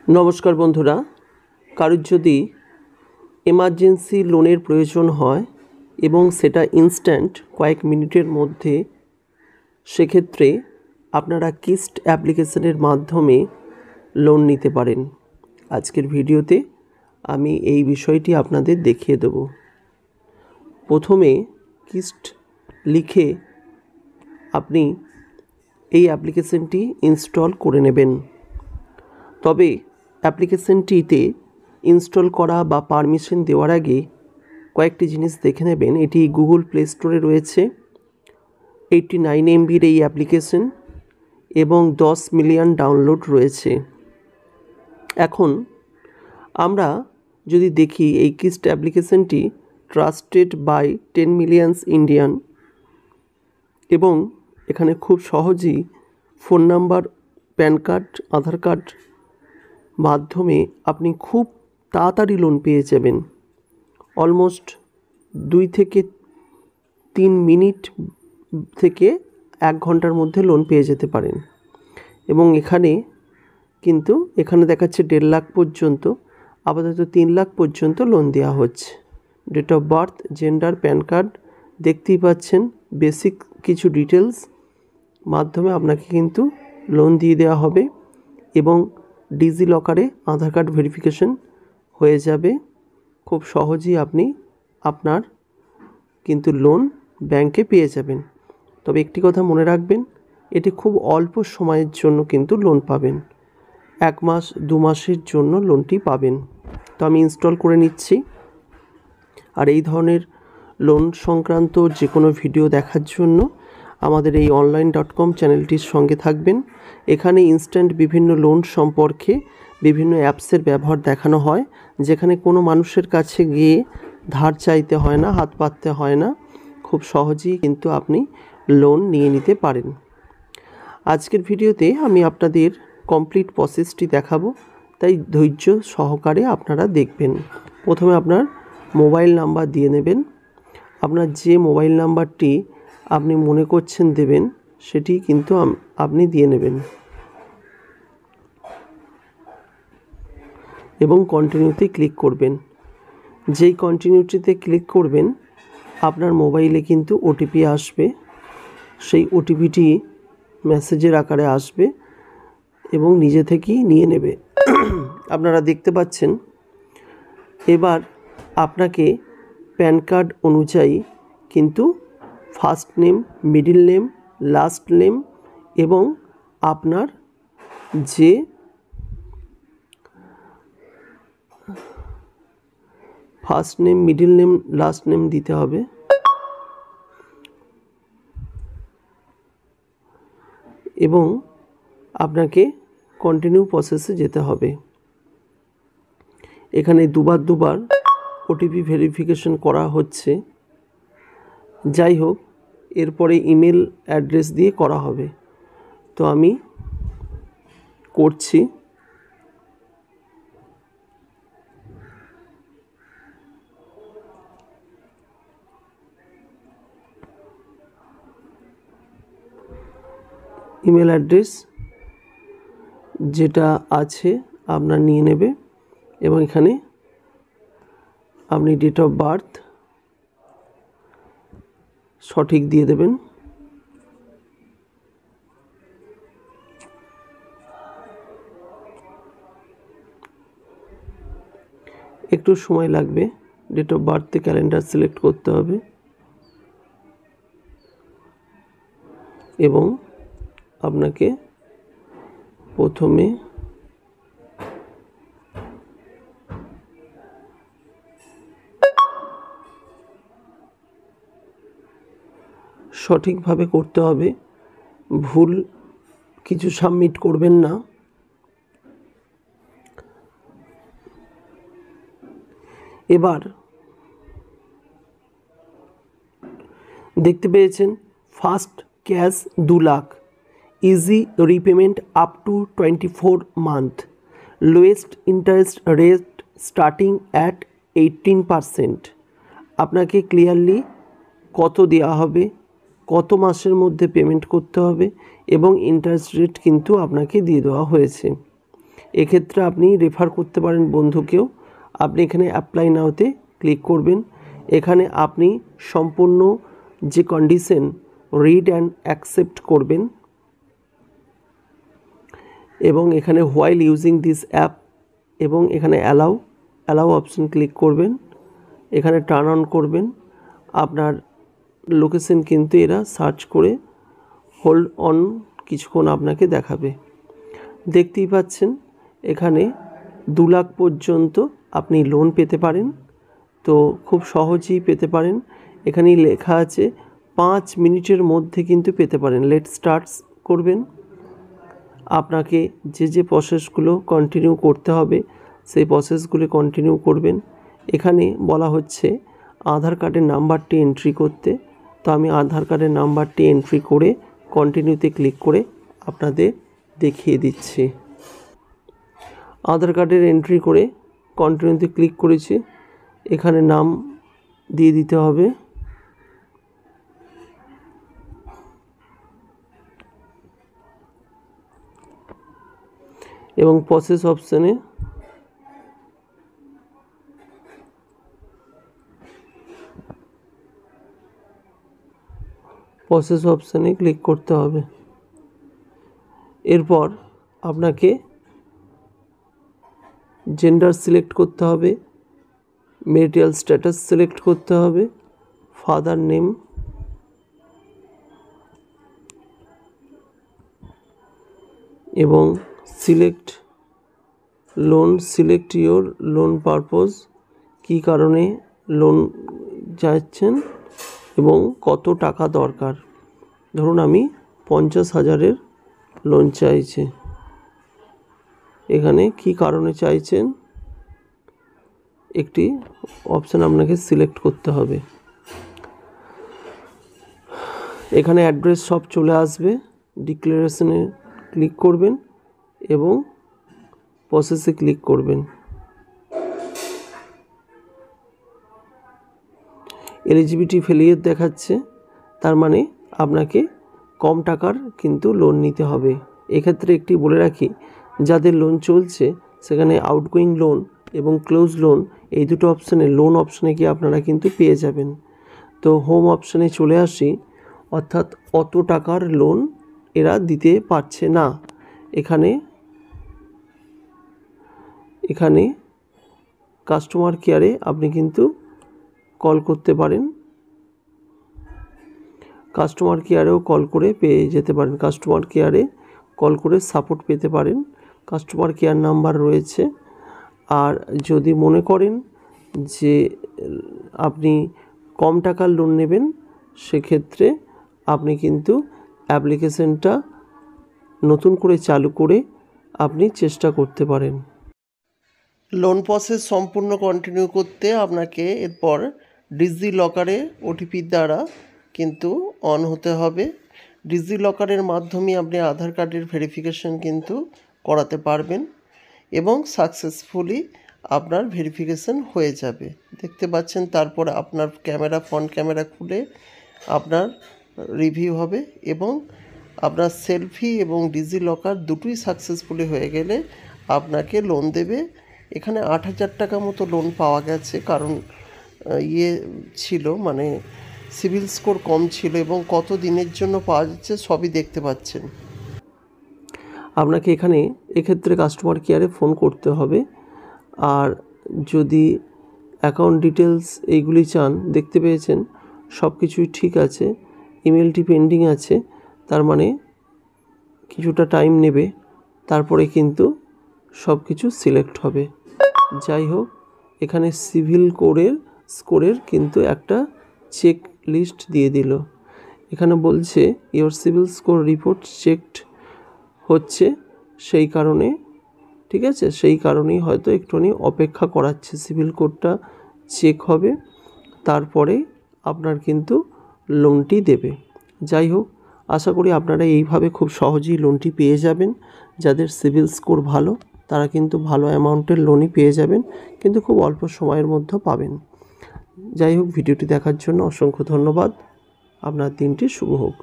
নমস্কার বন্ধুরা, কারোর যদি এমার্জেন্সি লোনের প্রয়োজন হয় এবং সেটা ইনস্ট্যান্ট কয়েক মিনিটের মধ্যে, সেক্ষেত্রে আপনারা কিস্ট অ্যাপ্লিকেশনের মাধ্যমে লোন নিতে পারেন। আজকের ভিডিওতে আমি এই বিষয়টি আপনাদের দেখিয়ে দেব। প্রথমে কিস্ট লিখে আপনি এই অ্যাপ্লিকেশনটি ইনস্টল করে নেবেন। তবে অ্যাপ্লিকেশনটিতে ইনস্টল করা বা পারমিশন দেওয়ার আগে কয়েকটি জিনিস দেখে নেবেন। এটি গুগল প্লে স্টোরে রয়েছে। 89 MBর এই অ্যাপ্লিকেশন এবং 10 মিলিয়ন ডাউনলোড রয়েছে। এখন আমরা যদি দেখি এই কিস্ট অ্যাপ্লিকেশনটি ট্রাস্টেড বাই 10 মিলিয়নস ইন্ডিয়ান, এবং এখানে খুব সহজেই ফোন নাম্বার, প্যান কার্ড, আধার কার্ড মাধ্যমে আপনি খুব তাড়াতাড়ি লোন পেয়ে যাবেন। অলমোস্ট 2 থেকে 3 মিনিট থেকে 1 ঘন্টার মধ্যে লোন পেয়ে যেতে পারেন। এবং এখানে দেখাচ্ছে 1.5 লাখ পর্যন্ত, আপাতত 3 লাখ পর্যন্ত লোন দেওয়া হচ্ছে। Date of birth, gender, PAN card দেখতেই পাচ্ছেন। বেসিক কিছু ডিটেলস মাধ্যমে আপনাকে কিন্তু লোন দিয়ে দেওয়া হবে এবং ডিজি লকারে আধার কার্ড ভেরিফিকেশন হয়ে যাবে। খুব সহজেই আপনি আপনার কিন্তু লোন ব্যাংকে পেয়ে যাবেন। তবে একটি কথা মনে রাখবেন, এটি খুব অল্প সময়ের জন্য কিন্তু লোন পাবেন। 1 মাস 2 মাসের জন্য লোনটি পাবেন। তো আমি ইনস্টল করে নিচ্ছি। আর এই ধরনের লোন সংক্রান্ত যে কোনো ভিডিও দেখার জন্য আমাদের এই online.com চ্যানেলটির সঙ্গে থাকবেন। এখানে ইনস্ট্যান্ট বিভিন্ন লোন সম্পর্কে বিভিন্ন অ্যাপসের ব্যবহার দেখানো হয়, যেখানে কোনো মানুষের কাছে গিয়ে ধার চাইতে হয় না, হাত পাততে হয় না। খুব সহজেই কিন্তু আপনি লোন নিয়ে নিতে পারেন। আজকের ভিডিওতে আমি আপনাদের কমপ্লিট প্রসেসটি দেখাবো, তাই ধৈর্য সহকারে আপনারা দেখবেন। প্রথমে আপনার মোবাইল নাম্বার দিয়ে নেবেন। আপনার যে মোবাইল নাম্বারটি আপনি মনে করছেন দেবেন, সেটি কিন্তু আপনি দিয়ে নেবেন এবং কন্টিনিউতে ক্লিক করবেন। যেই কন্টিনিউটিতে ক্লিক করবেন, আপনার মোবাইলে কিন্তু ওটিপি আসবে। সেই ওটিপিটি মেসেজের আকারে আসবে এবং নিজে থেকেই নিয়ে নেবে। আপনারা দেখতে পাচ্ছেন। এবার আপনাকে প্যান কার্ড অনুযায়ী কিন্তু first name, middle name, last name এবং আপনার যে first name, middle name, last name দিতে হবে। এবং আপনাকে কন্টিনিউ প্রসেসে যেতে হবে। এখানে দুবার ওটিপি ভেরিফিকেশন করা হচ্ছে। যাই হোক, এরপরে ইমেল অ্যাড্রেস দিয়ে করা হবে। তো আমি করছি। ইমেল অ্যাড্রেস যেটা আছে আপনার নিয়ে নেবে এবং এখানে আপনি ডেট অফ বার্থ সঠিক দিয়ে দেবেন। একটু সময় লাগবে। ডেট অফ বার্থে ক্যালেন্ডার সিলেক্ট করতে হবে এবং আপনাকে প্রথমে সঠিকভাবে করতে হবে। ভুল কিছু সাবমিট করবেন না। এবার দেখতে পেয়েছেন first cash 2 lakh, easy repayment up to 24 month, lowest interest rate starting at 18%। আপনাকে ক্লিয়ারলি কত দেওয়া হবে, কত মাসের মধ্যে পেমেন্ট করতে হবে এবং ইন্টারেস্ট রেট কিন্তু আপনাকে দিয়ে দেওয়া হয়েছে। এক্ষেত্রে আপনি রেফার করতে পারেন বন্ধুকেও। আপনি এখানে অ্যাপ্লাই নাওতে ক্লিক করবেন। এখানে আপনি সম্পূর্ণ যে কন্ডিশন রিড অ্যান্ড অ্যাকসেপ্ট করবেন এবং এখানে হোয়াইল ইউজিং দিস অ্যাপ এবং এখানে অ্যালাউ অপশন ক্লিক করবেন। এখানে টার্ন অন করবেন। আপনার লোকেশন কিন্তু এরা সার্চ করে হোল্ড অন কিছুক্ষণ আপনাকে দেখাবে। দেখতেই পাচ্ছেন এখানে 2 লাখ পর্যন্ত আপনি লোন পেতে পারেন। তো খুব সহজেই পেতে পারেন। এখানেই লেখা আছে 5 মিনিটের মধ্যে কিন্তু পেতে পারেন। লেট স্টার্টস করবেন। আপনাকে যে প্রসেসগুলো কন্টিনিউ করতে হবে সেই প্রসেসগুলো কন্টিনিউ করবেন। এখানে বলা হচ্ছে আধার কার্ডের নাম্বারটি এন্ট্রি করতে। তো আমি আধার কার্ডের নাম্বারটি এন্ট্রি করে কন্টিনিউতে ক্লিক করে আপনাদের দেখিয়ে দিচ্ছি। আধার কার্ডের এন্ট্রি করে কন্টিনিউতে ক্লিক করেছি। এখানে নাম দিয়ে দিতে হবে। এবং প্রসেস অপশানে ক্লিক করতে হবে। এরপর আপনাকে জেন্ডার সিলেক্ট করতে হবে, ম্যারিটাল স্ট্যাটাস সিলেক্ট করতে হবে, ফাদার নেম এবং সিলেক্ট ইয়োর লোন পারপোজ, কী কারণে লোন চাইছেন এবং কত টাকা দরকার। ধরুন আমি 50,000-এর লোন চাইছি। এখানে কী কারণে চাইছেন একটি অপশান আপনাকে সিলেক্ট করতে হবে। এখানে অ্যাড্রেস সব চলে আসবে। ডিক্লারেশনে ক্লিক করবেন এবং প্রসেসে ক্লিক করবেন। এলিজিবিলিটি ফেলিয়ার দেখাচ্ছে, তার মানে আপনাকে কম টাকার কিন্তু লোন নিতে হবে। এক্ষেত্রে একটি বলে রাখি, যাদের লোন চলছে সেখানে আউটগোয়িং লোন এবং ক্লোজ লোন এই দুটো অপশানে লোন অপশানে গিয়ে আপনারা কিন্তু পেয়ে যাবেন। তো হোম অপশানে চলে আসি, অর্থাৎ অত টাকার লোন এরা দিতে পারছে না। এখানে কাস্টমার কেয়ারে আপনি কিন্তু কল করতে পারেন। কাস্টমার কেয়ারেও কল করে পেয়ে যেতে পারেন। কাস্টমার কেয়ারে কল করে সাপোর্ট পেতে পারেন। কাস্টমার কেয়ার নাম্বার রয়েছে। আর যদি মনে করেন যে আপনি কম টাকার লোন নেবেন, সেক্ষেত্রে আপনি কিন্তু অ্যাপ্লিকেশনটা নতুন করে চালু করে আপনি চেষ্টা করতে পারেন। লোন প্রসেস সম্পূর্ণ কন্টিনিউ করতে আপনাকে এরপর ডিজিলকারে ওটিপির দ্বারা কিন্তু অন হতে হবে। ডিজিলকারের মাধ্যমে আপনি আধার কার্ডের ভেরিফিকেশন কিন্তু করাতে পারবেন এবং সাকসেসফুলি আপনার ভেরিফিকেশন হয়ে যাবে। দেখতে পাচ্ছেন, তারপর আপনার ফ্রন্ট ক্যামেরা খুলে আপনার রিভিউ হবে এবং আপনার সেলফি এবং ডিজিলকার দুটোই সাকসেসফুলি হয়ে গেলে আপনাকে লোন দেবে। এখানে 8,000 টাকা মতো লোন পাওয়া গেছে, কারণ ছিল মানে সিভিল স্কোর কম ছিল এবং কত দিনের জন্য পাওয়া যাচ্ছে সবই দেখতে পাচ্ছেন। আপনাকে এক্ষেত্রে কাস্টমার কেয়ারে ফোন করতে হবে। আর যদি অ্যাকাউন্ট ডিটেলস এইগুলি চান, দেখতে পেয়েছেন সব কিছুই ঠিক আছে, ইমেলটি পেন্ডিং আছে, তার মানে কিছুটা টাইম নেবে, তারপরে কিন্তু সব কিছু সিলেক্ট হবে। যাই হোক, এখানে সিভিল স্কোরের কিন্তু একটা চেক লিস্ট দিয়ে দিল। এখানে বলছে your CIBIL score report checked হচ্ছে, সেই কারণে ঠিক আছে, সেই কারণেই হয়তো একটুখানি অপেক্ষা করাচ্ছে। সিভিল কোডটা চেক হবে, তারপরে আপনার কিন্তু লোনটি দেবে। যাই হোক, আশা করি আপনারা এইভাবে খুব সহজেই লোনটি পেয়ে যাবেন। যাদের সিভিল স্কোর ভালো তারা কিন্তু ভালো অ্যামাউন্টের লোনই পেয়ে যাবেন, কিন্তু খুব অল্প সময়ের মধ্যে পাবেন। যাই হোক, ভিডিওটি দেখার জন্য অসংখ্য ধন্যবাদ। আপনার দিনটি শুভ হোক।